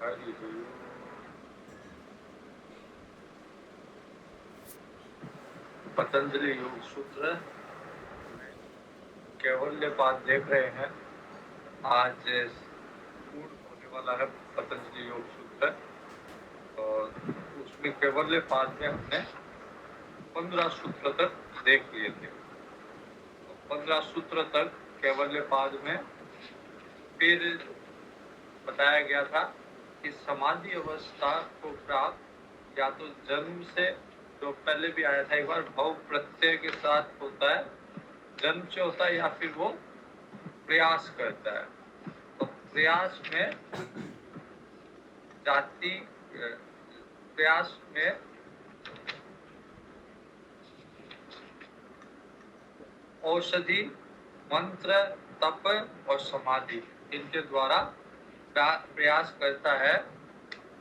हरि पतंजलि योग सूत्र कैवल्य पाद देख रहे हैं। आज पूर्ण होने वाला है पतंजलि योग सूत्र और उसमें कैवल्य पाद में हमने 15 सूत्र तक देख लिए थे। 15 सूत्र तक कैवल्य पाद में फिर बताया गया था कि समाधि अवस्था को प्राप्त या तो जन्म से, जो पहले भी आया था एक बार, भव प्रत्यय के साथ होता है, जन्म से होता है, या फिर वो प्रयास करता है। तो प्रयास में जाति, प्रयास में औषधि, मंत्र, तप और समाधि, इनके द्वारा प्रयास करता है।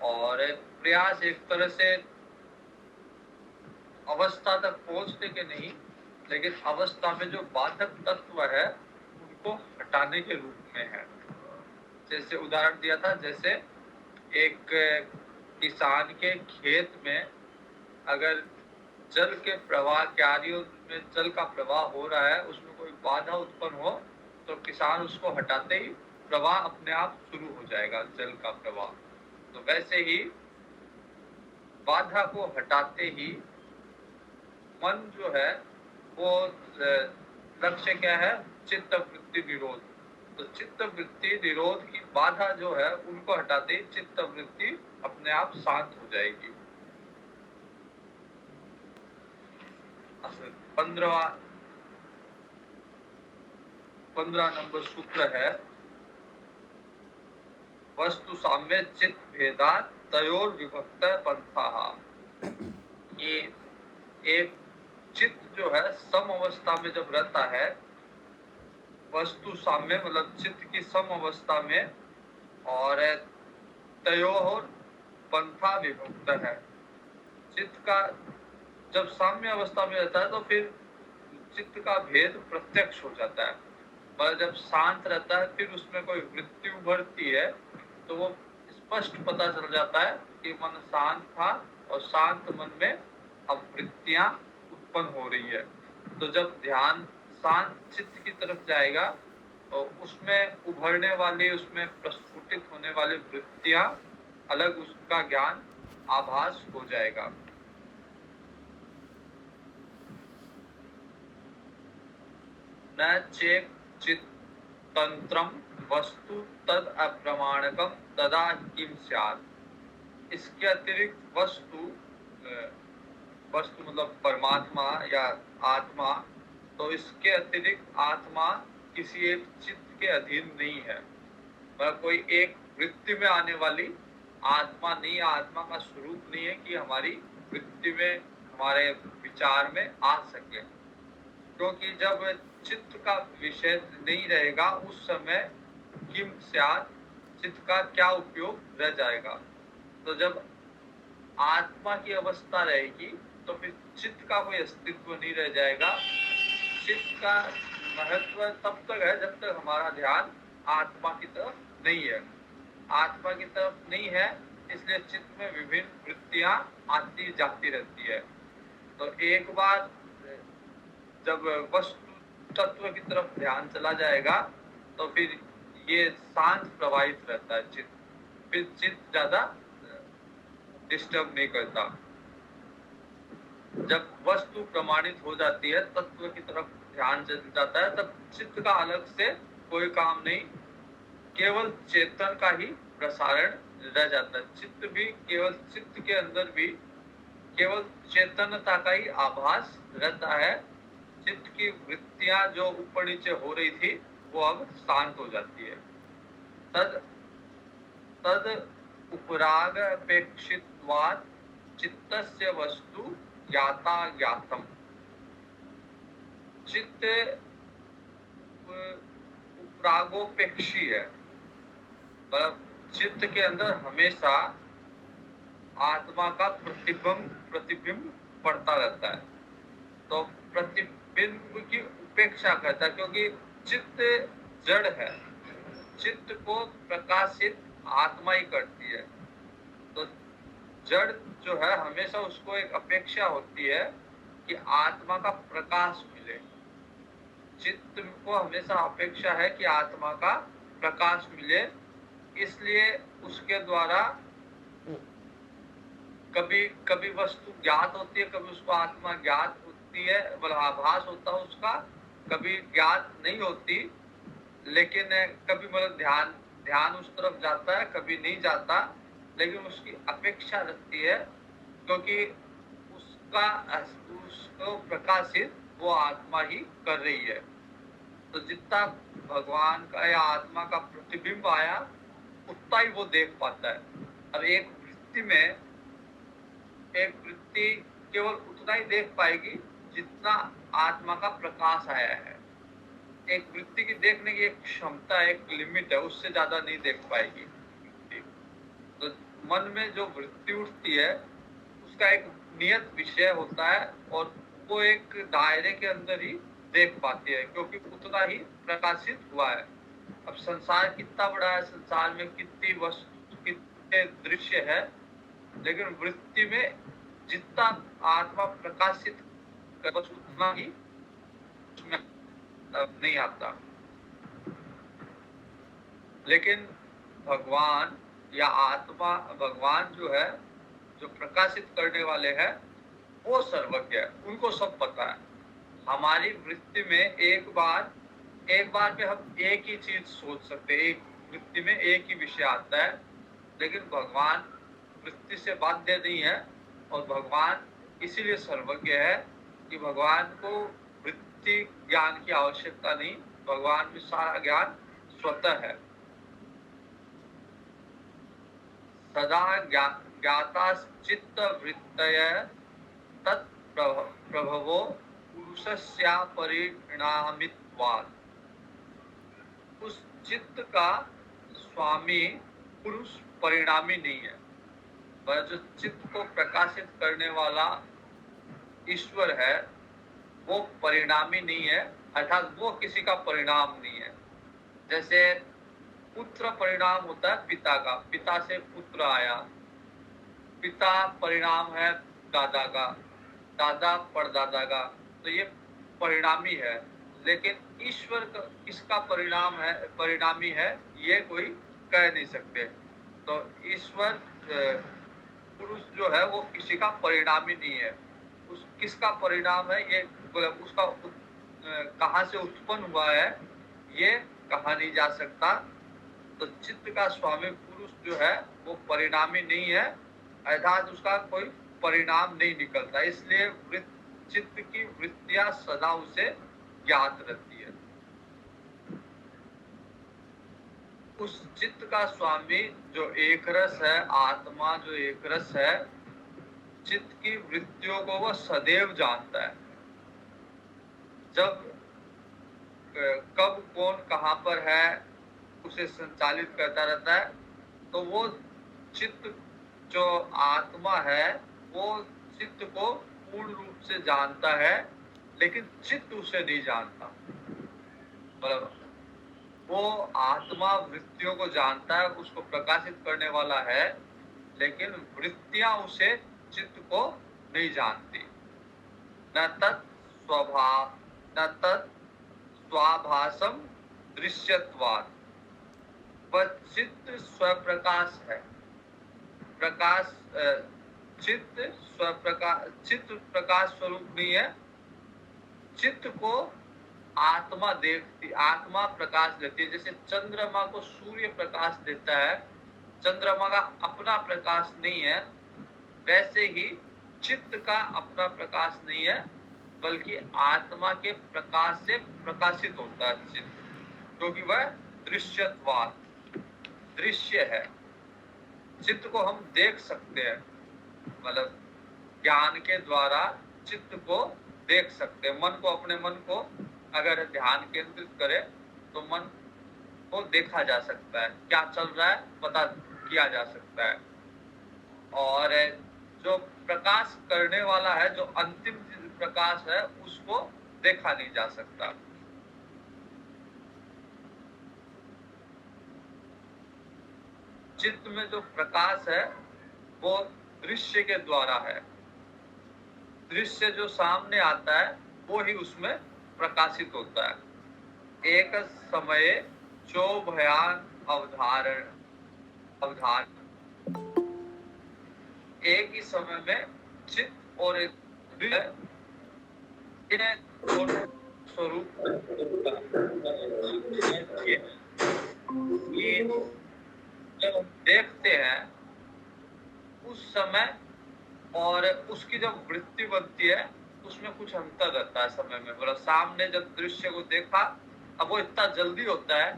और प्रयास एक तरह से अवस्था तक पहुंचने के नहीं, लेकिन अवस्था में जो बाधक तत्व है उनको हटाने के रूप में है। जैसे उदाहरण दिया था, जैसे एक किसान के खेत में अगर जल के प्रवाह, क्यारियों में जल का प्रवाह हो रहा है, उसमें कोई बाधा उत्पन्न हो तो किसान उसको हटाते ही प्रवाह अपने आप शुरू हो जाएगा, जल का प्रवाह। तो वैसे ही बाधा को हटाते ही मन जो है वो लक्ष्य क्या है? चित्त वृत्ति निरोध। तो चित्त वृत्ति निरोध की बाधा जो है उनको हटाते ही चित्त वृत्ति अपने आप शांत हो जाएगी। 15 नंबर सूत्र है, वस्तु साम्य चित्त भेदात तयोर विभक्त पंथाः। ये एक चित्त जो है सम अवस्था में जब रहता है, वस्तु साम्य मतलब चित्त की सम अवस्था में, और तयोर पंथा विभक्त है। चित्त का जब साम्य अवस्था में रहता है तो फिर चित्त का भेद प्रत्यक्ष हो जाता है। पर जब शांत रहता है फिर उसमें कोई वृत्ति उभरती है तो वो स्पष्ट पता चल जाता है कि मन शांत था और शांत मन में अब वृत्तियां उत्पन्न हो रही है। तो जब ध्यान शांत चित्त की तरफ जाएगा तो उसमें उभरने वाली, उसमें प्रस्फुटित होने वाली वृत्तियां अलग, उसका ज्ञान आभास हो जाएगा। न चेक चित्त तंत्रम वस्तु तद अप्रमाणकम तदा किम स्यात्। इसके अतिरिक्त वस्तु मतलब परमात्मा या आत्मा, तो इसके अतिरिक्त आत्मा किसी एक चित्त के अधीन नहीं है। मतलब कोई एक वृत्ति में आने वाली आत्मा नहीं, आत्मा का स्वरूप नहीं है कि हमारी वृत्ति में, हमारे विचार में आ सके। क्योंकि जब चित्त का विषय नहीं रहेगा उस समय किम स्यात्, चित्त का क्या उपयोग रह जाएगा। तो जब आत्मा की अवस्था रहेगी तो फिर चित्त का कोई अस्तित्व नहीं रह जाएगा। चित्त का महत्व तब तक है जब तक हमारा ध्यान आत्मा की तरफ नहीं है। आत्मा की तरफ नहीं है इसलिए चित्त में विभिन्न वृत्तियां आती जाती रहती है। तो एक बार जब वस्तु तत्व की तरफ ध्यान चला जाएगा तो फिर ये शांत प्रवाहित रहता है चित्त, फिर चित्त ज्यादा डिस्टर्ब नहीं करता। जब वस्तु प्रमाणित हो जाती है, तत्व की तरफ ध्यान चल जाता है, तब चित्त का अलग से कोई काम नहीं, केवल चेतन का ही प्रसारण रह जाता है। चित्त भी केवल, चित्त के अंदर भी केवल चेतनता का ही आभास रहता है। चित्त की वृत्तियां जो ऊपर नीचे हो रही थी वो अब शांत हो जाती है। तद उपराग अपेक्षित्वात् चित्तस्य वस्तु ज्ञाता ज्ञातम। चित्त उपरागोपेक्षी है, मतलब चित्त के अंदर हमेशा आत्मा का प्रतिबिंब पड़ता रहता है। तो प्रतिबिंब की उपेक्षा करता है, क्योंकि चित्त जड़ है, चित्त को प्रकाशित आत्मा ही करती है। जड़ जो है हमेशा उसको एक अपेक्षा होती है कि आत्मा का प्रकाश मिले। चित्त को हमेशा अपेक्षा है कि आत्मा का प्रकाश मिले, इसलिए उसके द्वारा कभी कभी वस्तु ज्ञात होती है, कभी उसको आत्मा ज्ञात होती है, मतलब आभास होता है उसका, कभी ज्ञात नहीं होती, लेकिन कभी मतलब ध्यान ध्यान उस तरफ जाता है, कभी नहीं जाता, लेकिन उसकी अपेक्षा रहती है, क्योंकि उसका उसको प्रकाशित वो आत्मा ही कर रही है। तो जितना भगवान का या आत्मा का प्रतिबिंब आया, उतना ही वो देख पाता है। अब एक वृत्ति केवल उतना ही देख पाएगी जितना आत्मा का प्रकाश आया है। एक वृत्ति की देखने की एक क्षमता, एक लिमिट है, उससे ज्यादा नहीं देख पाएगी। तो मन में जो वृत्ति उठती है उसका एक नियत विषय होता है, और वो एक दायरे के अंदर ही देख पाती है, क्योंकि उतना ही प्रकाशित हुआ है। अब संसार कितना बड़ा है, संसार में कितनी वस्तु, कितने दृश्य है, लेकिन वृत्ति में जितना आत्मा प्रकाशित बस उतना ही उसमें नहीं आता। लेकिन भगवान या आत्मा, भगवान जो है, जो प्रकाशित करने वाले हैं, वो सर्वज्ञ है, उनको सब पता है। हमारी वृत्ति में एक बार में हम एक ही चीज सोच सकते हैं, एक वृत्ति में एक ही विषय आता है, लेकिन भगवान वृत्ति से बाध्य नहीं है, और भगवान इसीलिए सर्वज्ञ है कि भगवान को वृत्ति ज्ञान की आवश्यकता नहीं, भगवान में सारा ज्ञान स्वतः है। सदा ज्ञाता चित्त वृत्तय तत्प्रभवो पुरुषस्या परिणामित्वात्। उस चित्त का स्वामी पुरुष परिणामी नहीं है, पर जो चित्त को प्रकाशित करने वाला ईश्वर है वो परिणामी नहीं है, अर्थात वो किसी का परिणाम नहीं है। जैसे पुत्र परिणाम होता है पिता का, पिता से पुत्र आया, पिता परिणाम है दादा का, दादा परदादा का, तो ये परिणामी है। लेकिन ईश्वर किसका परिणाम है, परिणामी है, ये कोई कह नहीं सकते। तो ईश्वर पुरुष जो है वो किसी का परिणामी नहीं है। उस किसका परिणाम है, ये उसका कहाँ से उत्पन्न हुआ है, ये कहा नहीं जा सकता। तो चित्त का स्वामी पुरुष जो है वो परिणामी नहीं है, अर्थात उसका कोई परिणाम नहीं निकलता, इसलिए चित्त की वृत्तियां सदा उसे ज्ञात रहती है। उस चित्त का स्वामी जो एक रस है, आत्मा जो एक रस है, चित्त की वृत्तियों को वह सदैव जानता है। जब कब कौन कहाँ पर है उसे संचालित करता रहता है, तो वो चित्त जो आत्मा है वो चित्त को पूर्ण रूप से जानता है, लेकिन चित्त उसे नहीं जानता। मतलब वो आत्मा वृत्तियों को जानता है, उसको प्रकाशित करने वाला है, लेकिन वृत्तियां उसे चित्त को नहीं जानती। न तत् स्वभाव न तत् स्वाभासम दृश्यत्वात्। पर चित्त स्वप्रकाश है, प्रकाश चित्त स्वप्रकाश, चित्त प्रकाश स्वरूप नहीं है। चित्त को आत्मा देखती, आत्मा प्रकाश देती है। जैसे चंद्रमा को सूर्य प्रकाश देता है, चंद्रमा का अपना प्रकाश नहीं है, वैसे ही चित्त का अपना प्रकाश नहीं है, बल्कि आत्मा के प्रकाश से प्रकाशित होता है चित्त, क्योंकि वह दृश्यत्वात्, दृश्य है। चित्त को हम देख सकते हैं, मतलब ज्ञान के द्वारा चित्त को देख सकते हैं। मन को, अपने मन को अगर ध्यान केंद्रित करे तो मन को देखा जा सकता है, क्या चल रहा है पता किया जा सकता है। और जो प्रकाश करने वाला है, जो अंतिम प्रकाश है, उसको देखा नहीं जा सकता। चित्त में जो प्रकाश है वो दृश्य के द्वारा है। दृश्य जो सामने आता है वो ही उसमें प्रकाशित होता है। एक समय जो भयान अवधारण एक ही समय में चित्त और एक दृश्य, इन्हें दोनों स्वरूप ये जब हम देखते हैं उस समय और उसकी जब वृत्ति बनती है उसमें कुछ अंतर रहता है समय में। मतलब सामने जब दृश्य को देखा, अब वो इतना जल्दी होता है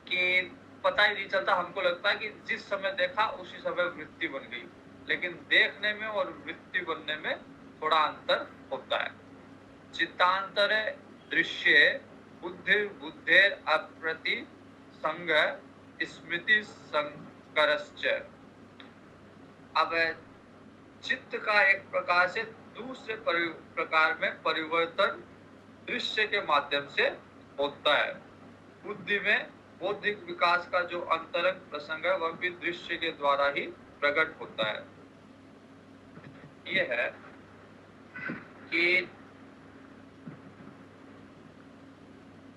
कि पता ही नहीं चलता। हमको लगता है कि जिस समय देखा उसी समय वृत्ति बन गई, लेकिन देखने में और वृत्ति बनने में थोड़ा अंतर होता है। चित्तांतर दृश्य बुद्धेर अप्रति संग स्मृति संकरश्च। अब चित्त का एक प्रकार से दूसरे प्रकार में परिवर्तन दृश्य के माध्यम से होता है। बुद्धि में बौद्धिक विकास का जो अंतरंग प्रसंग है वह भी दृश्य के द्वारा ही प्रकट होता है। ये है कि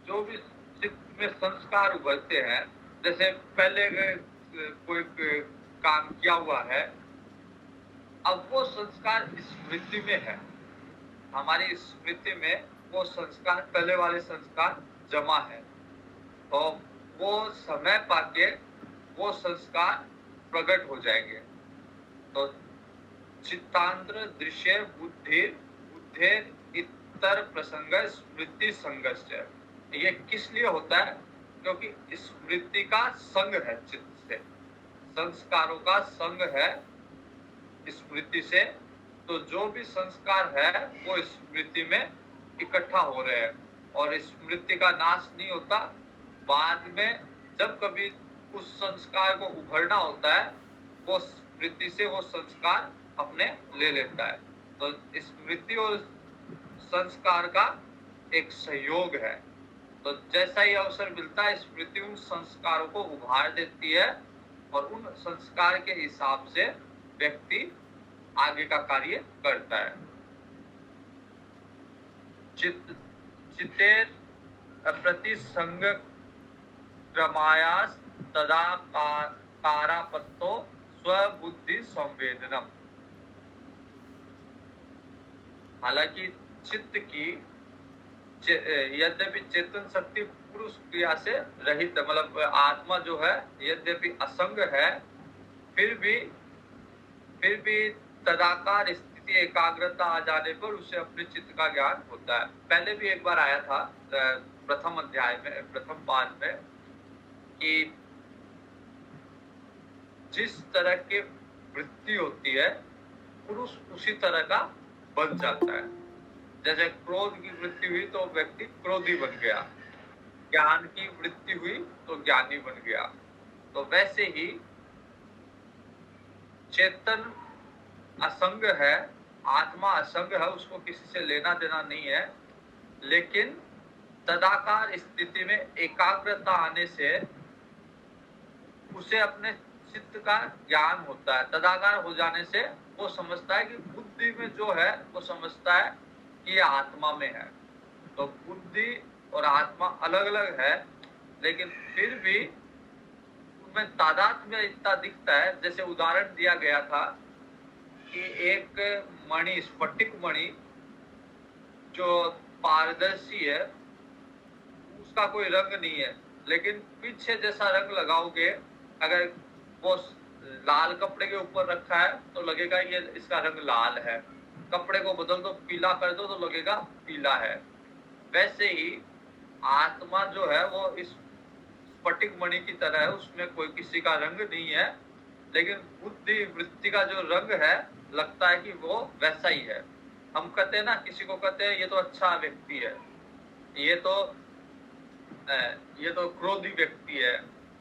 जो भी चित्त में संस्कार उभरते हैं, जैसे पहले कोई काम किया हुआ है, अब वो संस्कार स्मृति में है। हमारी स्मृति में वो संस्कार, पहले वाले संस्कार जमा है, तो वो समय पाके वो संस्कार प्रकट हो जाएंगे। तो चित्तांतर दृश्य बुद्धेर इतर प्रसंग स्मृति संघर्ष। ये किस लिए होता है? क्योंकि स्मृति का संग है चित्त से, संस्कारों का संग है स्मृति से। तो जो भी संस्कार है वो स्मृति में इकट्ठा हो रहे हैं और स्मृति का नाश नहीं होता। बाद में जब कभी उस संस्कार को उभरना होता है, वो स्मृति से वो संस्कार अपने ले लेता है। तो स्मृति और संस्कार का एक सहयोग है। तो जैसा ही अवसर मिलता है, स्मृति उन संस्कारों को उभार देती है और उन संस्कार के हिसाब से व्यक्ति आगे का कार्य करता है। चित्तेर प्रति संग क्रमायास तदा कारापत्तो स्वबुद्धि संवेदनम। हालांकि चित्त की यद्यपि चेतन शक्ति पुरुष क्रिया से रहित, मतलब आत्मा जो है यद्यपि असंग है, फिर भी तदाकार स्थिति एकाग्रता आ जाने पर उसे अपने चित्त का ज्ञान होता है। पहले भी एक बार आया था प्रथम अध्याय में, प्रथम पाद में, कि जिस तरह की वृत्ति होती है पुरुष उसी तरह का बन जाता है। जैसे क्रोध की वृत्ति हुई तो व्यक्ति क्रोधी बन गया, ज्ञान की वृत्ति हुई तो ज्ञानी बन गया। तो वैसे ही चेतन असंग है, आत्मा असंग है, उसको किसी से लेना देना नहीं है, लेकिन तदाकार स्थिति में एकाग्रता आने से उसे अपने चित्त का ज्ञान होता है। तदाकार हो जाने से वो समझता है कि बुद्धि में जो है वो समझता है कि ये आत्मा में है। तो बुद्धि और आत्मा अलग अलग है, लेकिन फिर भी उनमें तादात्म्य इतना दिखता है। जैसे उदाहरण दिया गया था कि एक मणि, स्फटिक मणि जो पारदर्शी है, उसका कोई रंग नहीं है, लेकिन पीछे जैसा रंग लगाओगे, अगर वो लाल कपड़े के ऊपर रखा है तो लगेगा ये इसका रंग लाल है, कपड़े को बदल दो, पीला कर दो तो लगेगा पीला है। वैसे ही आत्मा जो है वो इस स्फटिक मणि की तरह है, उसमें कोई किसी का रंग नहीं है, लेकिन बुद्धि वृत्ति का जो रंग है लगता है कि वो वैसा ही है। हम कहते हैं ना, किसी को कहते हैं ये तो अच्छा व्यक्ति है, ये तो क्रोधी व्यक्ति है,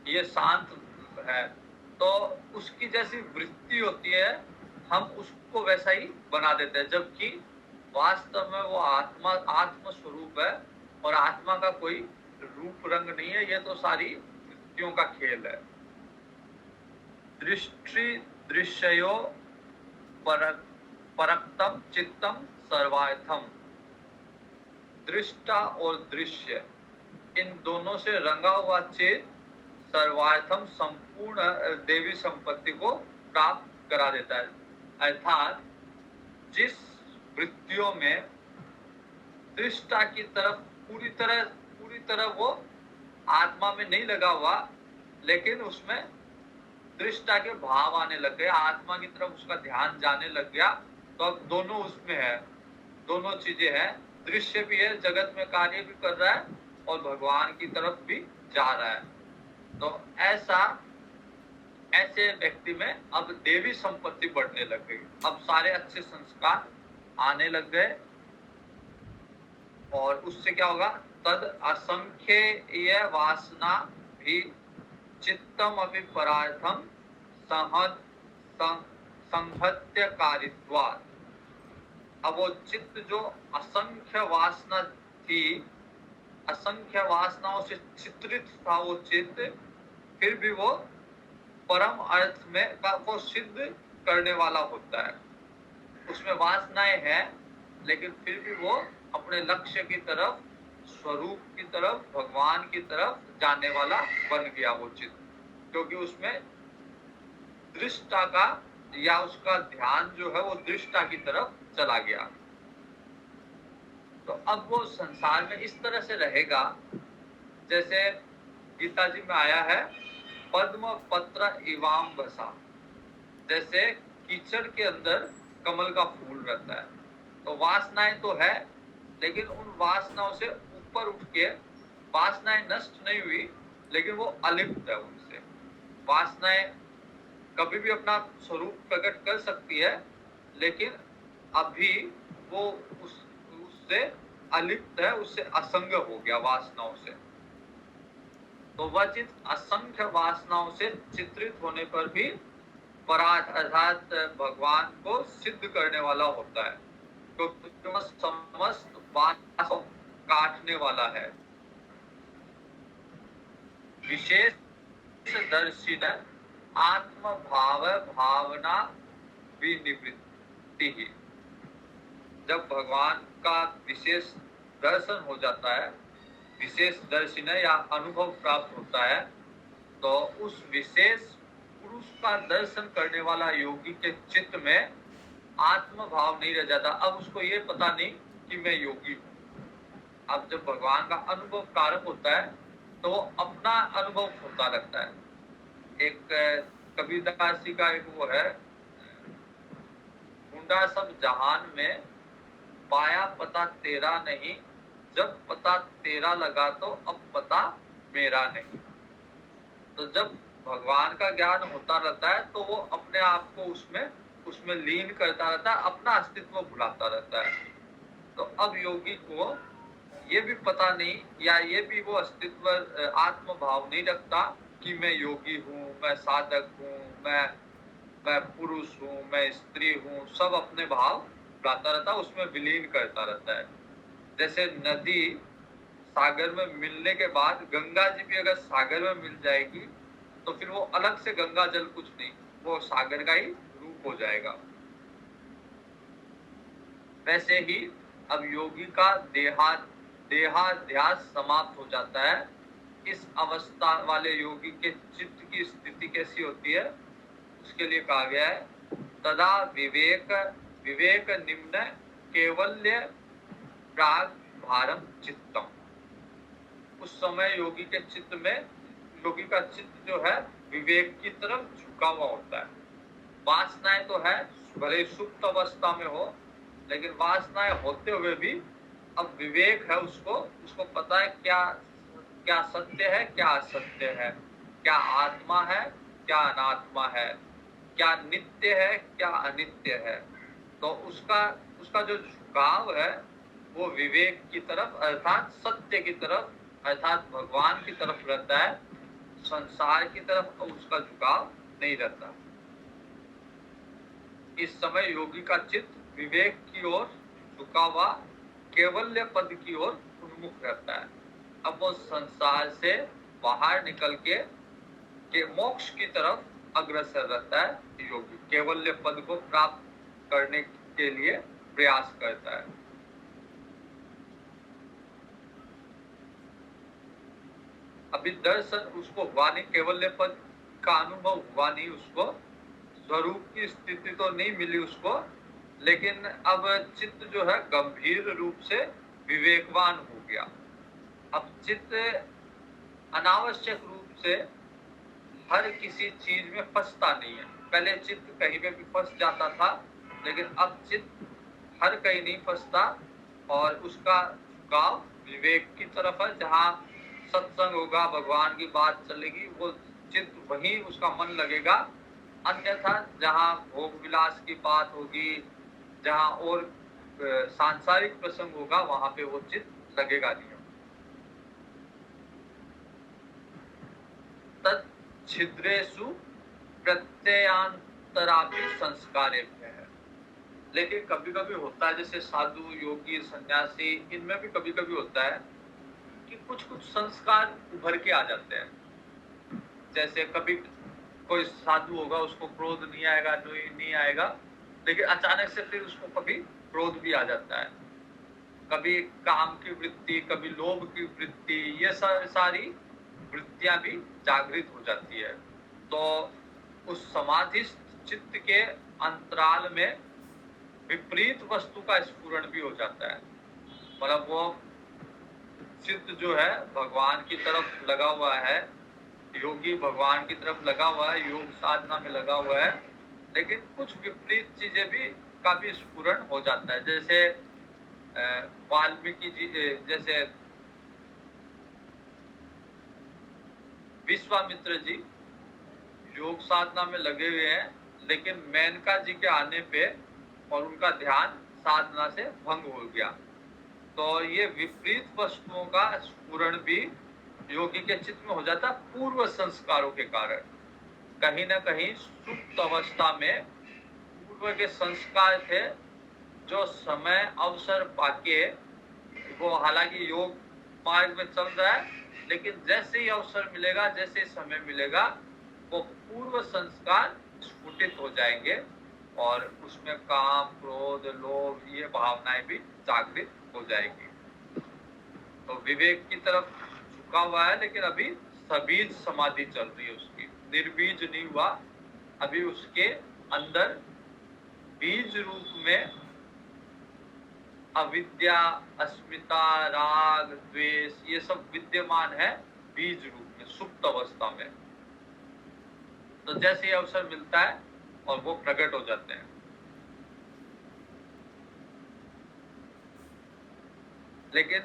ये शांत है, तो उसकी जैसी वृत्ति होती है, हम उसको वैसा ही बना देते हैं, जबकि वास्तव में वो आत्म स्वरूप है और आत्मा का कोई रूप रंग नहीं है। ये तो सारी वृत्तियों का खेल है। दृष्टि दृश्यो परक्तम चित्तम सर्वार्थम। दृष्टा और दृश्य, इन दोनों से रंगा हुआ चित्त सर्वार्थम संपूर्ण देवी संपत्ति को प्राप्त करा देता है। अर्थात जिस वृत्तियों में दृष्टा की तरफ पूरी तरह वो आत्मा में नहीं लगा हुआ, लेकिन उसमें दृष्टा के भाव आने लग गए, आत्मा की तरफ उसका ध्यान जाने लग गया, तो अब दोनों उसमें है, दोनों चीजें हैं, दृश्य भी है, जगत में कार्य भी कर रहा है और भगवान की तरफ भी जा रहा है। तो ऐसे व्यक्ति में अब देवी संपत्ति बढ़ने लग गई, अब सारे अच्छे संस्कार आने लग गए, और उससे क्या होगा, तद असंख्य ये वासना भी चित्तम अभी परार्थम संहत्य कारित्वात्। अब वो चित्त जो असंख्य वासना थी, असंख्य वासनाओं से चित्रित था वो चित्त, फिर भी वो परम अर्थ में को सिद्ध करने वाला होता है। उसमें वासनाएं हैं, लेकिन फिर भी वो अपने लक्ष्य की तरफ, स्वरूप की तरफ, भगवान की तरफ जाने वाला बन गया वो चित्त, क्योंकि उसमें दृष्टा का या उसका ध्यान जो है वो दृष्टा की तरफ चला गया। तो अब वो संसार में इस तरह से रहेगा, जैसे गीता जी में आया है, पद्म पत्र इवाम बसा, जैसे कीचड़ के अंदर कमल का फूल रहता है। तो वासनाएं तो है, लेकिन उन वासनाओं से ऊपर उठ के, वासनाएं नष्ट नहीं हुई, लेकिन वो अलिप्त है उनसे। वासनाएं कभी भी अपना स्वरूप प्रकट कर सकती है, लेकिन अभी वो उससे अलिप्त है, उससे असंग हो गया वासनाओं से। तो वह चित्त असंख्य वासनाओं से चित्रित होने पर भी परार्थ अर्थात भगवान को सिद्ध करने वाला होता है, क्योंकि तो समस्त वासनाओं काटने वाला है। विशेष दर्शिन आत्म भाव भावना विनिवृत्ति ही। जब भगवान का विशेष दर्शन हो जाता है, विशेष दर्शन या अनुभव प्राप्त होता है, तो उस विशेष पुरुष का दर्शन करने वाला योगी के चित्त में आत्म भाव नहीं रह जाता। अब उसको ये पता नहीं कि मैं योगी हूँ। अब जब भगवान का अनुभव प्रारंभ होता है, तो वो अपना अनुभव होता लगता है। एक कबीरदास जी का एक वो है, ढूंढा सब जहान में पाया पता तेरा नहीं, जब पता तेरा लगा तो अब पता मेरा नहीं। तो जब भगवान का ज्ञान होता रहता है, तो वो अपने आप को उसमें लीन करता रहता है, अपना अस्तित्व भुलाता रहता है। तो अब योगी को ये भी पता नहीं, या ये भी वो अस्तित्व आत्म भाव नहीं रखता कि मैं योगी हूँ, मैं साधक हूँ, मैं पुरुष हूँ, मैं स्त्री हूँ, सब अपने भाव भुलाता रहता है, उसमें विलीन करता रहता है। जैसे नदी सागर में मिलने के बाद, गंगा जी भी अगर सागर में मिल जाएगी, तो फिर वो अलग से गंगा जल कुछ नहीं, वो सागर का ही रूप हो जाएगा। वैसे ही अब योगी का देहाध्यास समाप्त हो जाता है। इस अवस्था वाले योगी के चित्त की स्थिति कैसी होती है, उसके लिए कहा गया है, तदा विवेक निम्न केवल्य प्राग भारम चित्तम। उस समय योगी के चित्त में, योगी का चित्त जो है विवेक की तरफ झुका हुआ होता है। वासनाएं तो है, भले सुप्त अवस्था में हो, लेकिन वासनाएं होते हुए भी अब विवेक है, उसको पता है क्या सत्य है, क्या असत्य है, क्या आत्मा है, क्या अनात्मा है, क्या नित्य है, क्या अनित्य है। तो उसका जो झुकाव है वो विवेक की तरफ, अर्थात सत्य की तरफ, अर्थात भगवान की तरफ रहता है। संसार की तरफ उसका झुकाव नहीं रहता। इस समय योगी का चित्त विवेक की ओर झुका हुआ केवल्य पद की ओर उन्मुख रहता है। अब वो संसार से बाहर निकल के मोक्ष की तरफ अग्रसर रहता है। योगी केवल्य पद को प्राप्त करने के लिए प्रयास करता है। अभी दर्शन उसको हुआ नहीं, केवल्य पद का अनुभव हुआ नहीं, उसको स्वरूप की स्थिति तो नहीं मिली उसको, लेकिन अब चित्त जो है गंभीर रूप से विवेकवान हो गया। अब चित्त अनावश्यक रूप से हर किसी चीज में फंसता नहीं है। पहले चित्त कहीं पे भी फंस जाता था, लेकिन अब चित्त हर कहीं नहीं फंसता और उसका झुकाव विवेक की तरफ है। जहाँ सत्संग होगा, भगवान की बात चलेगी, वो चित्त वहीं उसका मन लगेगा। अन्यथा जहाँ भोग विलास की बात होगी, जहाँ और सांसारिक प्रसंग होगा, वहां पे वो चित्त लगेगा नहीं। तत् छिद्रेषु प्रत्ययांतरापि संस्कारेभ्यः है। लेकिन कभी कभी होता है, जैसे साधु, योगी, सन्यासी, इनमें भी कभी कभी होता है कि कुछ कुछ संस्कार उभर के आ जाते हैं। जैसे कभी कोई साधु होगा, उसको क्रोध नहीं आएगा, नहीं आएगा, लेकिन अचानक से फिर उसको कभी क्रोध भी आ जाता है। कभी काम की वृत्ति, कभी लोभ की वृत्ति, ये सारी वृत्तियां भी जागृत हो जाती है। तो उस समाधि चित्त के अंतराल में विपरीत वस्तु का स्फुरण भी हो जाता है। मतलब वो चित्त जो है भगवान की तरफ लगा हुआ है, योगी भगवान की तरफ लगा हुआ है, योग साधना में लगा हुआ है, लेकिन कुछ विपरीत चीजें भी का भी स्फुरण हो जाता है। जैसे वाल्मीकि जी, जैसे विश्वामित्र जी योग साधना में लगे हुए हैं, लेकिन मेनका जी के आने पे और उनका ध्यान साधना से भंग हो गया। तो ये विपरीत वस्तुओं का स्फुरण भी योगी के चित्त में हो जाता पूर्व संस्कारों के कारण। कहीं ना कहीं सुप्त अवस्था में पूर्व के संस्कार थे, जो समय अवसर पाके, वो हालांकि योग मार्ग में चल रहा है, लेकिन जैसे ही अवसर मिलेगा, जैसे ही समय मिलेगा, वो पूर्व संस्कार स्फुटित हो जाएंगे और उसमें काम, क्रोध, लोभ, ये भावनाएं भी जागृत हो जाएगी। तो विवेक की तरफ झुका हुआ है, लेकिन अभी सबीज समाधि चल रही है उसकी, निर्बीज नहीं हुआ। अभी उसके अंदर बीज रूप में अविद्या, अस्मिता, राग, द्वेष, ये सब विद्यमान है बीज रूप में, सुप्त अवस्था में। तो जैसे ही अवसर मिलता है और वो प्रकट हो जाते हैं। लेकिन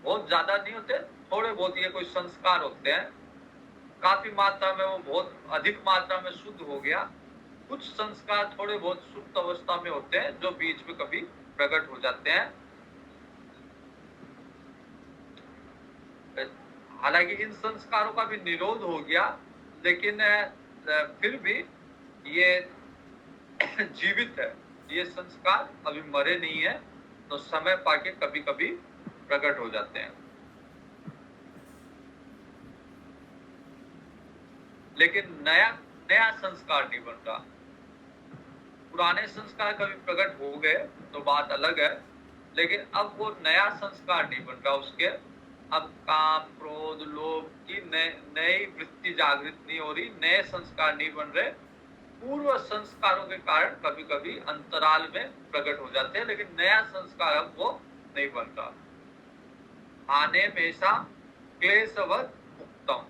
बहुत ज्यादा नहीं होते, थोड़े बहुत ये कोई संस्कार होते हैं, काफी मात्रा में वो बहुत अधिक मात्रा में शुद्ध हो गया। कुछ संस्कार थोड़े बहुत सुप्त अवस्था में होते हैं, जो बीच में कभी प्रकट हो जाते हैं। हालांकि इन संस्कारों का भी निरोध हो गया, लेकिन फिर भी ये जीवित है, ये संस्कार अभी मरे नहीं है, तो समय पाके कभी कभी प्रकट हो जाते हैं। लेकिन नया संस्कार नहीं बन रहा। पुराने संस्कार कभी प्रकट हो गए तो बात अलग है, लेकिन अब वो नया संस्कार नहीं बन रहा उसके। अब काम, क्रोध, लोभ की नई वृत्ति जागृत नहीं हो रही, नए संस्कार नहीं बन रहे। पूर्व संस्कारों के कारण कभी कभी अंतराल में प्रकट हो जाते हैं, लेकिन नया संस्कार अब वो नहीं बन रहा। आने में ऐसा क्लेशवत उत्तम।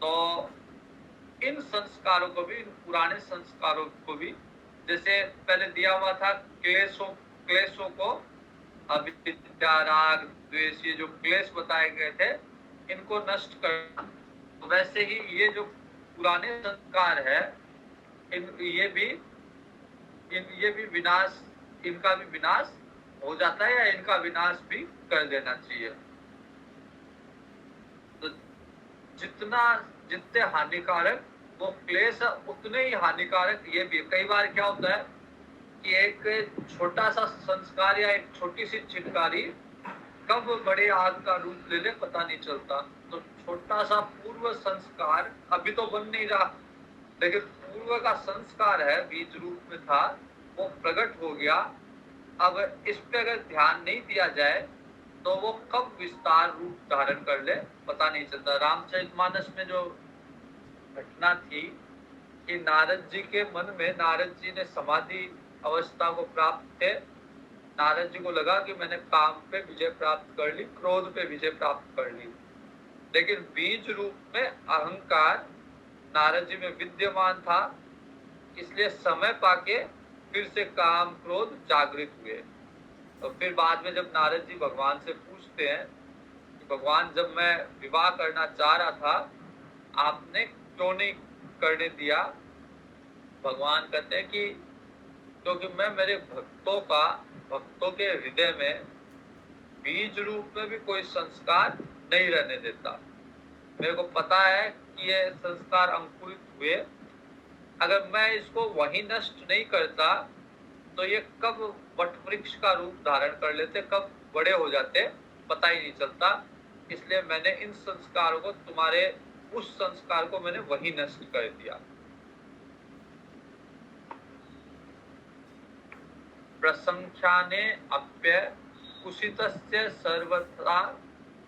तो इन संस्कारों को भी, इन पुराने संस्कारों को भी, जैसे पहले दिया हुआ था क्लेशों को, अविद्या, राग, द्वेष, ये जो क्लेश बताए गए थे, इनको नष्ट करना। तो वैसे ही ये जो पुराने संस्कार है, ये भी विनाश, इनका भी विनाश हो जाता है, या इनका विनाश भी कर देना चाहिए। तो जितने हानिकारक वो क्लेश, उतने ही हानिकारक ये भी। कई बार क्या होता है कि एक छोटा सा संस्कार या एक छोटी सी चिंगारी कब बड़े आग का रूप ले ले पता नहीं चलता। तो छोटा सा पूर्व संस्कार अभी तो बन नहीं रहा, लेकिन पूर्व का संस्कार है, बीज रूप में था, वो प्रकट हो गया। अब इस पे अगर ध्यान नहीं दिया जाए तो वो कब विस्तार रूप धारण कर ले पता नहीं चलता। रामचरितमानस में जो घटना थी कि नारद जी के मन में, नारद जी ने समाधि अवस्था को प्राप्त थे। नारद जी को लगा कि मैंने काम पे विजय प्राप्त कर ली, क्रोध पे विजय प्राप्त कर ली, लेकिन बीज रूप में अहंकार नारद जी में विद्यमान था, इसलिए समय पाके फिर से काम क्रोध जागृत हुए। तो फिर बाद में जब नारद जी भगवान से पूछते हैं कि भगवान, जब मैं विवाह करना चाह रहा था आपने क्यों नहीं करने दिया? भगवान कहते हैं कि क्योंकि मैं मेरे भक्तों के हृदय में बीज रूप में भी कोई संस्कार नहीं रहने देता। मेरे को पता है कि ये संस्कार अंकुरित हुए, अगर मैं इसको वही नष्ट नहीं करता तो ये कब वट वृक्ष का रूप धारण कर लेते, कब बड़े हो जाते, पता ही नहीं चलता। इसलिए मैंने इन संस्कारों को, तुम्हारे उस संस्कार को मैंने वही नष्ट कर दिया। प्रसंख्याने अप्य कुशितस्य सर्वथा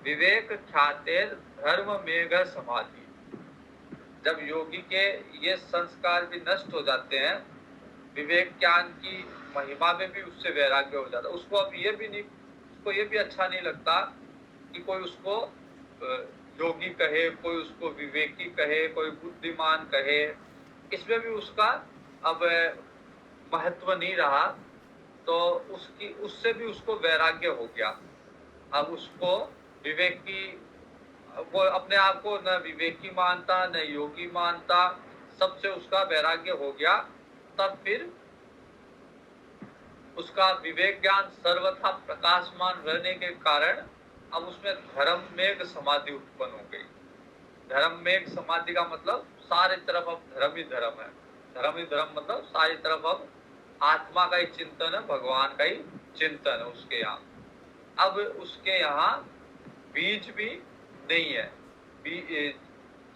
विवेक ख्यातेर धर्म मेघ समाधि। जब योगी के ये संस्कार भी नष्ट हो जाते हैं, विवेक ज्ञान की महिमा में भी उससे वैराग्य हो जाता है। उसको अब ये भी नहीं, उसको ये भी अच्छा नहीं लगता कि कोई उसको योगी कहे, कोई उसको विवेकी कहे, कोई बुद्धिमान कहे, इसमें भी उसका अब महत्व नहीं रहा। तो उससे भी उसको वैराग्य हो गया। अब उसको विवेकी, वो अपने आप को न विवेकी मानता न योगी मानता, सबसे उसका वैराग्य हो गया। तब फिर उसका विवेक ज्ञान सर्वथा प्रकाशमान रहने के कारण अब उसमें धर्म मेघ समाधि उत्पन्न हो गई। धर्म मेघ समाधि का मतलब सारे तरफ अब धर्म ही धर्म है। धर्म ही धर्म मतलब सारी तरफ अब आत्मा का ही चिंतन है, भगवान का ही चिंतन है उसके यहाँ। अब उसके यहाँ बीज भी नहीं है,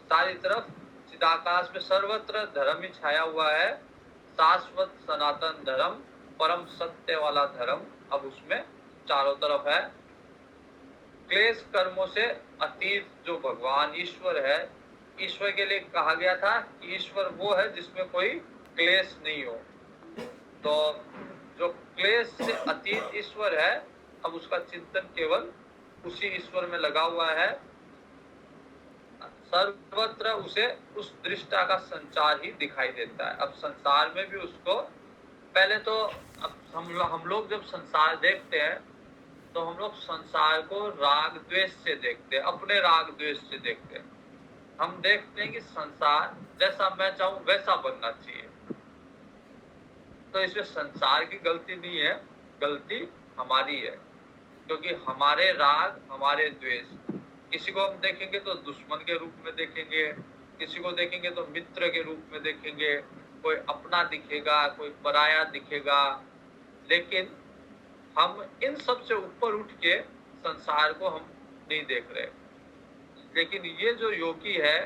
सारी तरफ चिदाकाश में सर्वत्र धर्म ही छाया हुआ है। शाश्वत सनातन धर्म, परम सत्य वाला धर्म अब उसमें चारों तरफ है। क्लेश कर्मों से अतीत जो भगवान ईश्वर है, ईश्वर के लिए कहा गया था कि ईश्वर वो है जिसमें कोई क्लेश नहीं हो। तो जो क्लेश से अतीत ईश्वर है, अब उसका चिंतन केवल उसी ईश्वर में लगा हुआ है। सर्वत्र उसे उस दृष्टा का संचार ही दिखाई देता है। अब संसार में भी उसको, पहले तो अब हम लोग जब संसार देखते हैं तो हम लोग संसार को राग द्वेष से देखते हैं, अपने राग द्वेष से देखते हैं। हम देखते हैं कि संसार जैसा मैं चाहूं वैसा बनना चाहिए। तो इसमें संसार की गलती नहीं है, गलती हमारी है, क्योंकि हमारे राग हमारे द्वेष, किसी को हम देखेंगे तो दुश्मन के रूप में देखेंगे, किसी को देखेंगे तो मित्र के रूप में देखेंगे, कोई अपना दिखेगा, कोई पराया दिखेगा। लेकिन हम इन सब से ऊपर उठ के संसार को हम नहीं देख रहे। लेकिन ये जो योगी है,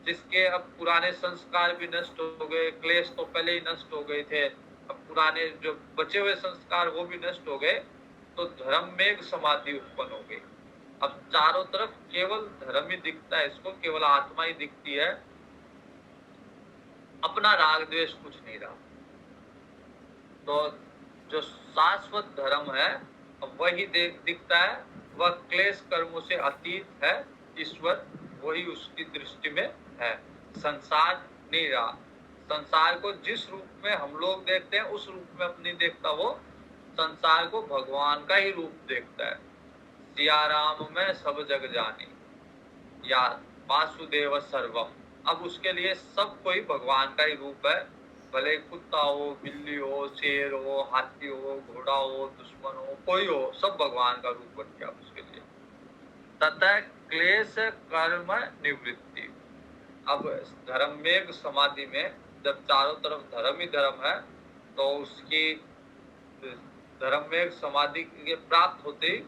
जिसके अब पुराने संस्कार भी नष्ट हो गए, क्लेश तो पहले ही नष्ट हो गए थे, अब पुराने जो बचे हुए संस्कार वो भी नष्ट हो गए, तो धर्म में समाधि उत्पन्न हो गई। अब चारों तरफ केवल धर्म ही दिखता है, इसको केवल आत्मा ही दिखती है, अपना राग द्वेष कुछ नहीं रहा। तो जो शाश्वत धर्म है वही दिखता है, वह क्लेश कर्मों से अतीत है, ईश्वर वही उसकी दृष्टि में है, संसार नहीं रहा। संसार को जिस रूप में हम लोग देखते हैं उस रूप में अपनी देखता, वो संसार को भगवान का ही रूप देखता है। सिया राम में सब जग जानी, या वासुदेव सर्वम। अब उसके लिए सब कोई भगवान का ही रूप है, भले कुत्ता हो, बिल्ली हो, शेर हो, हाथी हो, घोड़ा हो, दुश्मन हो, कोई हो, सब भगवान का रूप बन गया उसके लिए। तथा क्लेश कर्म निवृत्ति। अब धर्म मेघ समाधि में जब चारों तरफ धर्म ही धर्म है, तो उसकी धर्म मेघ समाधि के प्राप्त होते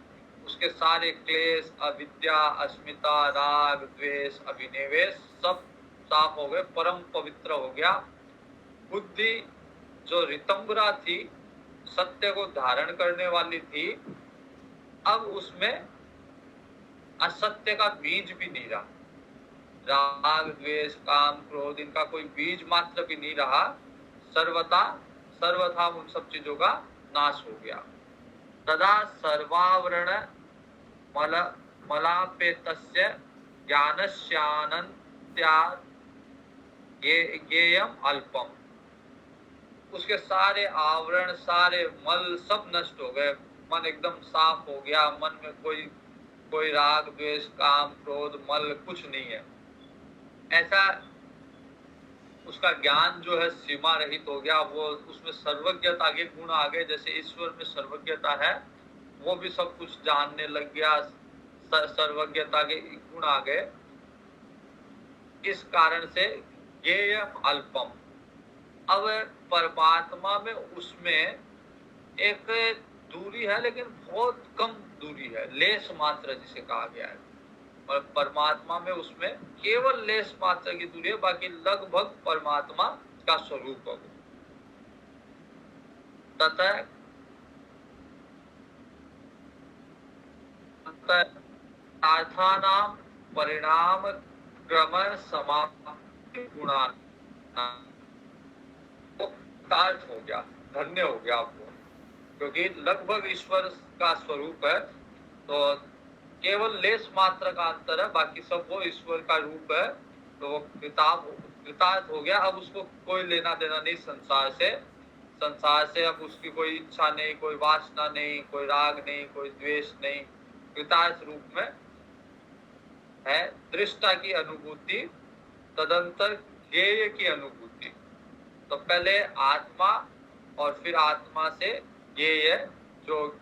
उसके सारे क्लेश, अविद्या, अस्मिता, राग, द्वेष, अभिनिवेश सब साफ हो गए, परम पवित्र हो गया। बुद्धि जो ऋतंबरा थी, सत्य को धारण करने वाली थी, अब उसमें असत्य का बीज भी नहीं रहा। राग, द्वेष, काम, क्रोध, इनका कोई बीज मात्र भी नहीं रहा। सर्वथा उन सब चीजों का नाश हो गया। तदा सर्वावरण मलापेतस्य ज्ञानस्यानन्त्यात् ज्ञेयम् अल्पम। उसके सारे आवरण, सारे मल सब नष्ट हो गए। मन एकदम साफ हो गया। मन में कोई राग, द्वेष, काम, क्रोध, मल कुछ नहीं है। ऐसा उसका ज्ञान जो है सीमा रहित हो गया। वो उसमें सर्वज्ञता के गुण आ गए। जैसे ईश्वर में सर्वज्ञता है, वो भी सब कुछ जानने लग गया। सर्वज्ञता के गुण आ गए। इस कारण से ज्ञेयम् अल्पम। अब परमात्मा में उसमें एक दूरी है, लेकिन बहुत कम दूरी है, लेस मात्र जिसे कहा गया है। और परमात्मा में उसमें केवल लेस मात्र की दूरी है, बाकी लगभग परमात्मा का स्वरूप है। तथा अर्थानां परिणाम क्रम समाप्ति गुणा हो गया, धन्य हो गया आपको, क्योंकि लगभग ईश्वर का स्वरूप है। तो केवल लेस मात्र का अंतर है, बाकी सब वो ईश्वर का रूप है। तो वो कृतार्थ हो गया। अब उसको कोई लेना देना नहीं संसार से। अब उसकी कोई इच्छा नहीं, कोई वासना नहीं, कोई राग नहीं, कोई द्वेष नहीं। कृतार्थ रूप में है। दृष्टा की अनुभूति, तदंतर ज्ञेय की अनुभूति। तो पहले आत्मा और फिर आत्मा से ज्ञेय, जो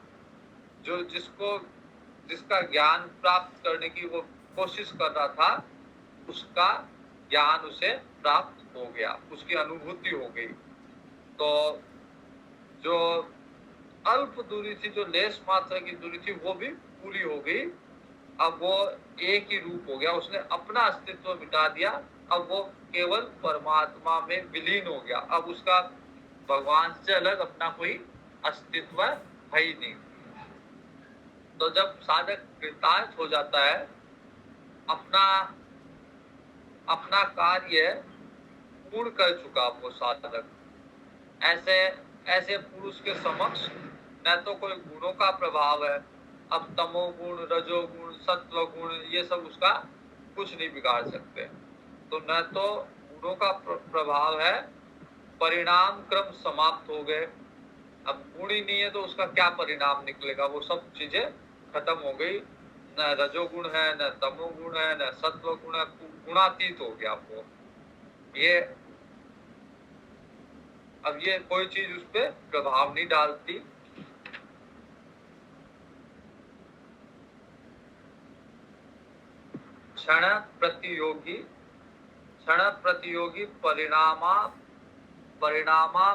जिसका ज्ञान प्राप्त करने की वो कोशिश कर रहा था, उसका ज्ञान उसे प्राप्त हो गया, उसकी अनुभूति हो गई। तो जो अल्प दूरी थी, जो लेस मात्रा की दूरी थी, वो भी पूरी हो गई। अब वो एक ही रूप हो गया। उसने अपना अस्तित्व मिटा दिया। अब वो केवल परमात्मा में विलीन हो गया। अब उसका भगवान से अलग अपना कोई अस्तित्व है ही नहीं। तो जब साधक कृतार्थ हो जाता है, अपना कार्य पूर्ण कर चुका वो साधक, ऐसे पुरुष के समक्ष न तो कोई गुणों का प्रभाव है। अब तमोगुण, रजोगुण, सत्व गुण, ये सब उसका कुछ नहीं बिगाड़ सकते। तो न तो गुणों का प्रभाव है, परिणाम क्रम समाप्त हो गए। अब गुण ही नहीं है तो उसका क्या परिणाम निकलेगा? वो सब चीजें खत्म हो गई। न रजोगुण है, न तमोगुण है, न सत्व गुण है, गुणातीत हो गया वो। अब ये कोई चीज उस पर प्रभाव नहीं डालती। क्षण प्रतियोगी परिणामा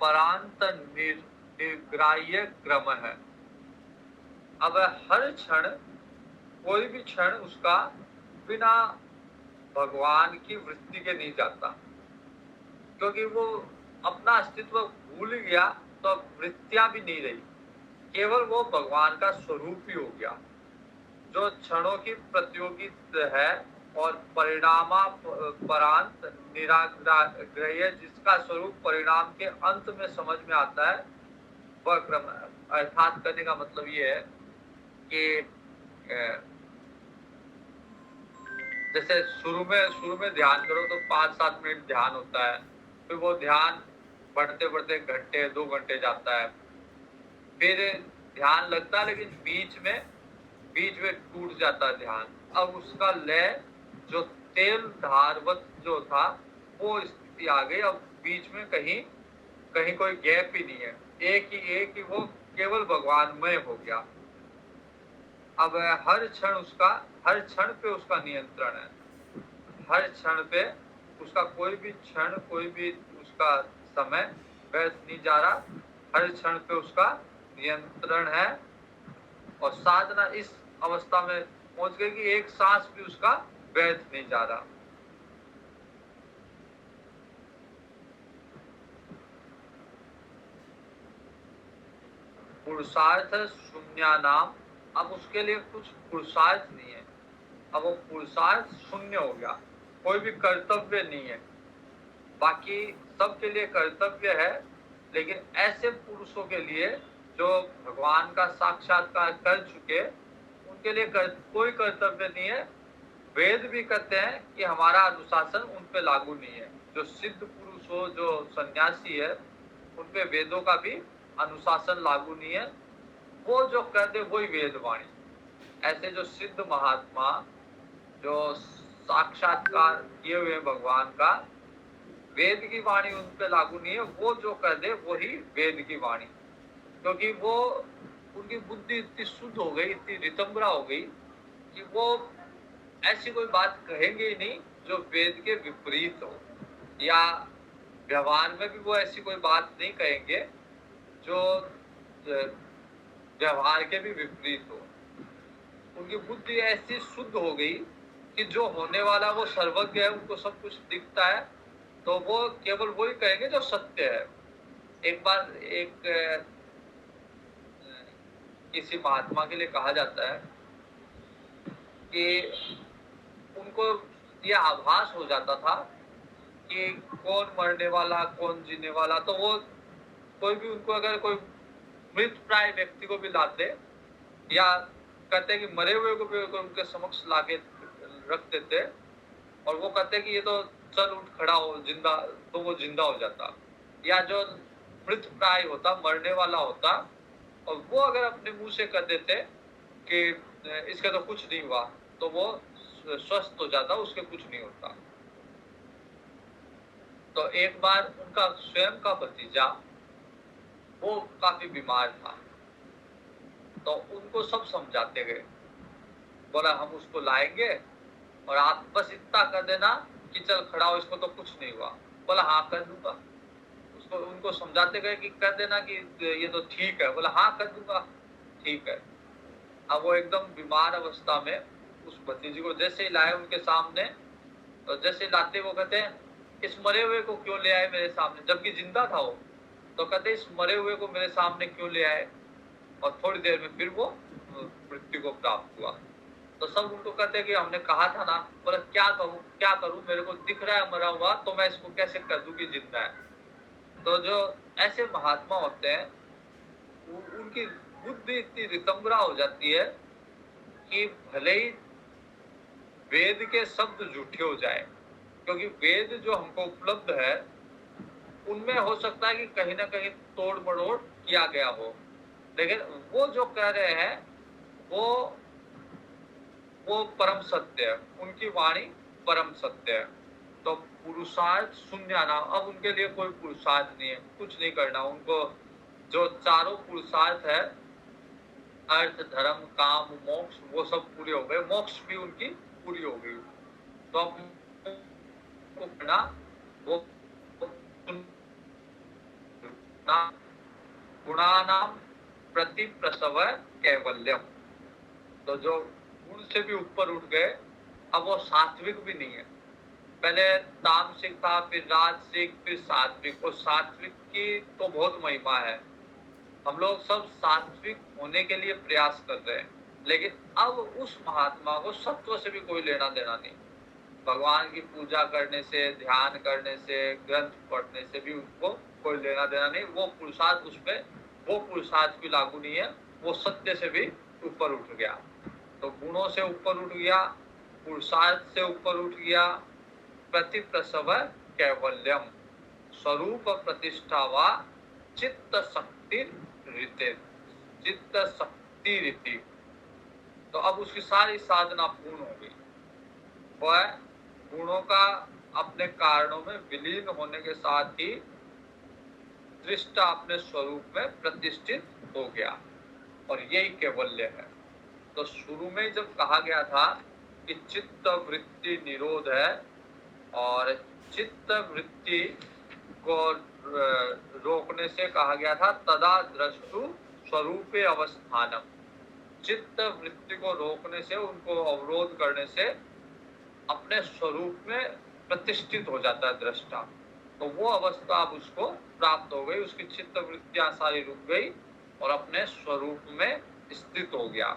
परांत निर्ग्राह्य क्रम है। अब हर क्षण, कोई भी क्षण उसका बिना भगवान की वृत्ति के नहीं जाता, क्योंकि वो अपना अस्तित्व भूल गया। तो वृत्तियां भी नहीं रही, केवल वो भगवान का स्वरूप ही हो गया। जो क्षणों की प्रतियोगी है और परिणामा परांत निराग्रह्य, जिसका स्वरूप परिणाम के अंत में समझ में आता है, वह क्रम। अर्थात करने का मतलब ये है कि जैसे शुरू में ध्यान करो तो 5-7 मिनट ध्यान होता है, फिर वो ध्यान बढ़ते बढ़ते घंटे 2 घंटे जाता है। फिर ध्यान लगता है, लेकिन बीच में टूट जाता है ध्यान। अब उसका लय जो तेल धारवत जो था, वो स्थिति आ गई। अब बीच में कहीं कोई गैप ही नहीं है। एक ही वो केवल भगवानमय हो गया। अब हर क्षण पे उसका नियंत्रण है। हर क्षण पे उसका कोई भी क्षण, कोई भी उसका समय व्यर्थ नहीं जा रहा। हर क्षण पे उसका नियंत्रण है। और साधना इस अवस्था में पहुंच गई कि एक सांस भी उसका व्यर्थ नहीं जा रहा। पुरुषार्थ शून्यानाम, अब उसके लिए कुछ पुरुषार्थ नहीं है, अब वो पुरुषार्थ शून्य हो गया, कोई भी कर्तव्य नहीं है। बाकी सबके लिए कर्तव्य है, लेकिन ऐसे पुरुषों के लिए जो भगवान का साक्षात्कार कर चुके, उनके लिए कोई कर्तव्य नहीं है। वेद भी कहते हैं कि हमारा अनुशासन उन पे लागू नहीं है। जो सिद्ध पुरुष हो, जो सन्यासी है, उन पे वेदों का भी अनुशासन लागू नहीं है। वो जो कर दे वही वेद वाणी। ऐसे जो सिद्ध महात्मा जो साक्षात्कार किए हुए भगवान का, वेद की वाणी उन पे लागू नहीं है, वो जो कर दे वही वेद की वाणी। क्योंकि वो उनकी बुद्धि इतनी शुद्ध हो गई, इतनी रितंबरा हो गई कि वो ऐसी कोई बात कहेंगे ही नहीं जो वेद के विपरीत हो, या व्यवहार में भी वो ऐसी कोई बात नहीं कहेंगे जो व्यवहार के भी विपरीत हो। उनकी बुद्धि ऐसी शुद्ध हो गई कि जो होने वाला वो सर्वज्ञ है, उनको सब कुछ दिखता है, तो वो केवल वही कहेंगे जो सत्य है। एक बार किसी महात्मा के लिए कहा जाता है कि उनको ये आभास हो जाता था कि कौन मरने वाला कौन जीने वाला, तो वो कोई भी उनको अगर कोई मृत प्राय व्यक्ति को भी लाते, या कहते हैं कि मरे हुए को भी उनके समक्ष लाके रख देते, और वो कहते कि ये तो चल उठ खड़ा हो जिंदा, तो वो जिंदा हो जाता। या जो मृत प्राय होता, मरने वाला होता, और वो अगर अपने मुंह से कह देते कि इसका तो कुछ नहीं हुआ, तो वो स्वस्थ हो जाता, उसके कुछ नहीं होता। तो एक बार उनका स्वयं का भतीजा वो काफी बीमार था, तो उनको सब समझाते गए, बोला हम उसको लाएंगे और आप बस इतना कर देना कि चल खड़ा हो, इसको तो कुछ नहीं हुआ। बोला हाँ कर दूंगा। उसको उनको समझाते गए कि कर देना कि ये तो ठीक है। बोला हाँ कर दूंगा, ठीक है। अब वो एकदम बीमार अवस्था में उस भतीजे को जैसे ही लाए उनके सामने, तो जैसे लाते वो कहते हैं इस मरे हुए को क्यों ले आए मेरे सामने, जबकि जिंदा था वो। तो कहते इस मरे हुए को मेरे सामने क्यों ले आए, और थोड़ी देर में फिर वो मृत्यु को प्राप्त हुआ। तो सब उनको कहते हैं कि हमने कहा था ना। बोला क्या करूं, मेरे को दिख रहा है मरा हुआ, तो मैं इसको कैसे कर दूं कि जिंदा है। तो जो ऐसे महात्मा होते हैं, उनकी बुद्धि इतनी रितंबरा हो जाती है कि भले ही वेद के शब्द झूठे हो जाए, क्योंकि वेद जो हमको उपलब्ध है उनमें हो सकता है कि कहीं ना कहीं तोड़ मरोड़ किया गया हो, लेकिन वो जो कह रहे हैं वो परम सत्य है, उनकी वाणी परम सत्य है। तो पुरुषार्थ शून्य ना, अब उनके लिए कोई पुरुषार्थ नहीं है, कुछ नहीं करना उनको। जो चारों पुरुषार्थ है, अर्थ धर्म काम मोक्ष, वो सब पूरे हो गए, मोक्ष भी उनकी पूरी हो गई। तो अब वो गुणानाम प्रति प्रसव कैवल्यम, तो जो गुण से भी ऊपर उठ गए, अब वो सात्विक भी नहीं है। पहले तामसिक था, फिर राजसिक, फिर सात्विक। और सात्विक की तो बहुत महिमा है, हम लोग सब सात्विक होने के लिए प्रयास कर रहे हैं, लेकिन अब उस महात्मा को सत्व से भी कोई लेना देना नहीं। भगवान की पूजा करने से, ध्यान करने से, ग्रंथ पढ़ने से भी उनको कोई लेना देना नहीं। वो पुरुषार्थ उसमें, वो पुरुषार्थ भी लागू नहीं है, वो सत्य से भी ऊपर उठ गया। तो गुणों से ऊपर उठ गया, पुरुषार्थ से ऊपर उठ गया, प्रति प्रसव कैवल्यम, स्वरूप प्रतिष्ठा व चित्त शक्ति रीते, चित्त शक्ति रीति। तो अब उसकी सारी साधना पूर्ण हो गई। वह गुणों का अपने कारणों में विलीन होने के साथ ही दृष्टा अपने स्वरूप में प्रतिष्ठित हो गया, और यही कैवल्य है। तो शुरू में जब कहा गया था कि चित्त वृत्ति निरोध है, और चित्त वृत्ति को रोकने से कहा गया था तदा द्रष्टु स्वरूपे अवस्थानम। चित्त वृत्ति को रोकने से, उनको अवरोध करने से अपने स्वरूप में प्रतिष्ठित हो जाता है दृष्टा। तो वो अवस्था अब उसको प्राप्त हो गई, उसकी चित्त वृत्तियां सारी रुक गई, और अपने स्वरूप में स्थित हो गया।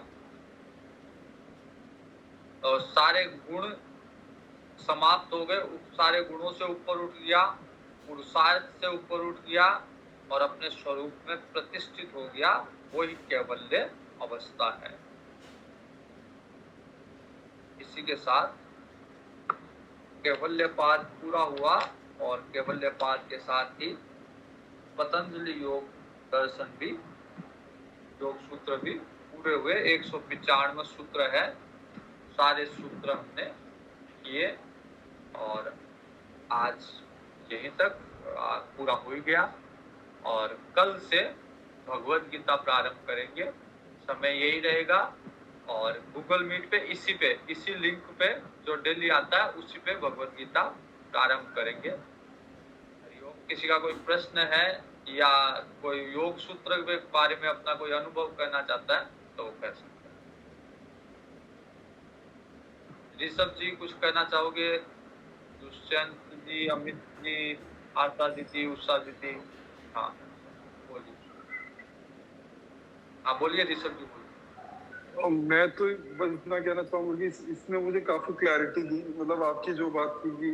और सारे गुण समाप्त हो गए, सारे गुणों से ऊपर उठ गया, पुरुषार्थ से ऊपर उठ गया और अपने स्वरूप में प्रतिष्ठित हो गया। वही कैवल्य अवस्था है। इसी के साथ कैवल्य पाद पूरा हुआ और कैवल्य पाद के साथ ही पतंजलि योग दर्शन भी, योग सूत्र भी पूरे हुए। 195 सूत्र है। सारे सूत्र हमने किए और आज यहीं तक पूरा हो ही गया। और कल से भगवद गीता प्रारंभ करेंगे। समय यही रहेगा और गूगल मीट पे इसी लिंक पे जो डेली आता है उसी पे भगवद गीता प्रारंभ करेंगे। हरिओम। किसी का कोई प्रश्न है या कोई योग सूत्र के बारे में अपना कोई अनुभव करना चाहता है तो वो कह सकते हैं। ऋषभ जी कुछ कहना चाहोगे? दुष्यंत जी, अमित जी, आशा दीदी, उषा दीदी। हाँ बोलिए। हाँ बोलिए ऋषभ जी बोलिए। मैं तो बस इतना कहना चाहूंगा कि इसने मुझे काफी क्लैरिटी दी। मतलब आपकी जो बात थी कि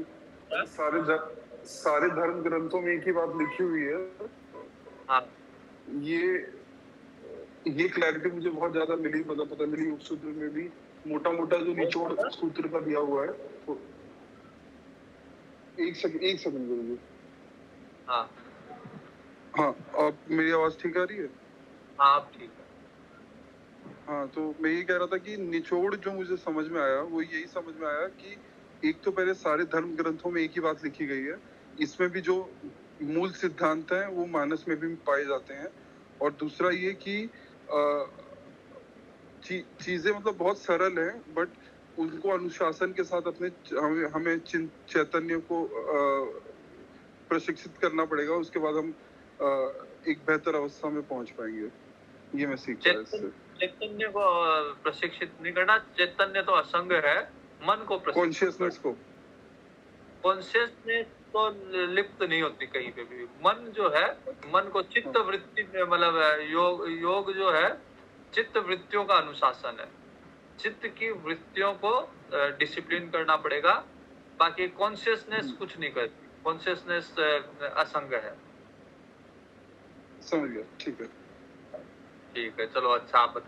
सारे धर्म ग्रंथों में एक ही बात लिखी हुई है। हाँ ये क्लैरिटी मुझे बहुत ज्यादा मिली। मतलब पतंजलि योग सूत्र में भी मोटा मोटा जो निचोड़ सूत्र का दिया हुआ है। तो एक सेकंड गुरुजी। हाँ हाँ, आप मेरी आवाज ठीक आ रही है? हाँ अब ठीक है। हाँ, तो मैं ये कह रहा था कि निचोड़ जो मुझे समझ में आया वो यही समझ में आया कि एक तो पहले सारे धर्म ग्रंथों में एक ही बात लिखी गई है। इसमें भी जो मूल सिद्धांत हैं वो मानस में भी पाए जाते हैं। और दूसरा ये कि चीजें मतलब बहुत सरल हैं, बट उनको अनुशासन के साथ अपने हमें चैतन्य को प्रशिक्षित करना पड़ेगा। उसके बाद हम एक बेहतर अवस्था में पहुंच पाएंगे। ये मैं सीख पाया इससे। चैतन्य को प्रशिक्षित नहीं करना। चैतन्य तो असंग है, मन को कॉन्शियसनेस को। कॉन्शियसनेस तो लिप्त नहीं होती कहीं पे भी। मन जो है, मन को चित्त वृत्ति में मतलब योग जो है चित्त वृत्तियों का अनुशासन है। चित्त की वृत्तियों को डिसिप्लिन करना पड़ेगा। बाकी कॉन्शियसनेस कुछ नहीं करती। कॉन्शियसनेस असंग है। समझ गया। ठीक है ठीक है, चलो अच्छा आप बताएं।